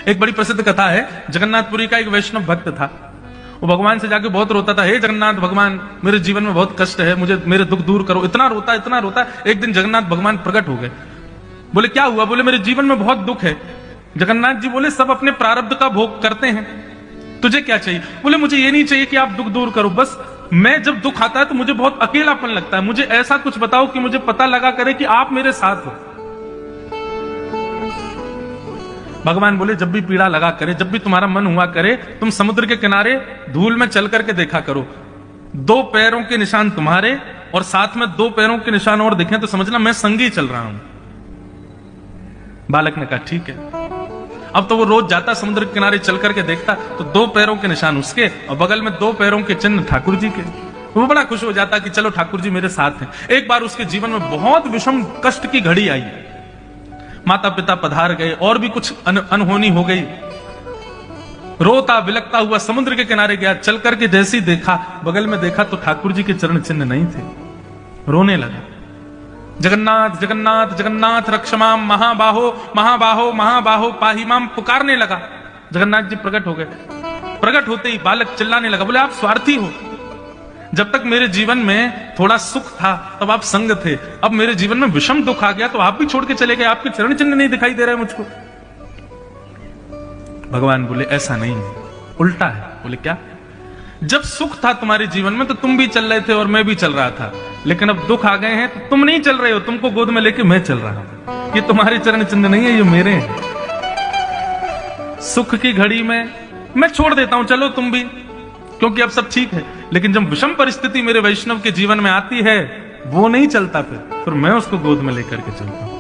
एक बड़ी प्रसिद्ध कथा है, जगन्नाथपुरी का एक वैष्णव भक्त था। वो भगवान से जाके बहुत रोता था, हे जगन्नाथ भगवान, मेरे जीवन में बहुत कष्ट है, मुझे मेरे दुख दूर करो। इतना रोता। एक दिन जगन्नाथ भगवान प्रकट हो गए। बोले क्या हुआ? बोले मेरे जीवन में बहुत दुख है। जगन्नाथ जी बोले सब अपने प्रारब्ध का भोग करते हैं, तुझे क्या चाहिए? बोले मुझे ये नहीं चाहिए कि आप दुख दूर करो, बस मैं जब दुख आता है तो मुझे बहुत अकेलापन लगता है, मुझे ऐसा कुछ बताओ कि मुझे पता लगा करे कि आप मेरे साथ हो। भगवान बोले जब भी पीड़ा लगा करे, जब भी तुम्हारा मन हुआ करे, तुम समुद्र के किनारे धूल में चल करके देखा करो, 2 पैरों के निशान तुम्हारे और साथ में 2 पैरों के निशान और दिखे तो समझना मैं संगी चल रहा हूं। बालक ने कहा ठीक है। अब तो वो रोज जाता समुद्र के किनारे चल करके देखता तो 2 पैरों के निशान उसके और बगल में 2 पैरों के चिन्ह ठाकुर जी के। वो बड़ा खुश हो जाता कि चलो ठाकुर जी मेरे साथ हैं। एक बार उसके जीवन में बहुत विषम कष्ट की घड़ी आई, माता पिता पधार गए और भी कुछ अनहोनी हो गई। रोता बिलकता हुआ समुद्र के किनारे गया, चल करके जैसे ही देखा, बगल में देखा तो ठाकुर जी के चरण चिन्ह नहीं थे। रोने लगा, जगन्नाथ जगन्नाथ जगन्नाथ रक्षमाम महाबाहो महाबाहो महाबाहो पाहिमाम पुकारने लगा। जगन्नाथ जी प्रकट हो गए। प्रकट होते ही बालक चिल्लाने लगा, बोले आप स्वार्थी हो, जब तक मेरे जीवन में थोड़ा सुख था तब आप संग थे, अब मेरे जीवन में विषम दुख आ गया तो आप भी छोड़ के चले गए, आपके चरण चिन्ह नहीं दिखाई दे रहे मुझको। भगवान बोले ऐसा नहीं है, उल्टा है। बोले क्या? जब सुख था तुम्हारे जीवन में तो तुम भी चल रहे थे और मैं भी चल रहा था, लेकिन अब दुख आ गए हैं तो तुम नहीं चल रहे हो, तुमको गोद में लेके मैं चल रहा हूं। ये तुम्हारे चरण चिन्ह नहीं है, ये मेरे हैं। सुख की घड़ी में मैं छोड़ देता हूं, चलो तुम भी, क्योंकि अब सब ठीक है। लेकिन जब विषम परिस्थिति मेरे वैष्णव के जीवन में आती है वो नहीं चलता, फिर मैं उसको गोद में लेकर के चलता हूं।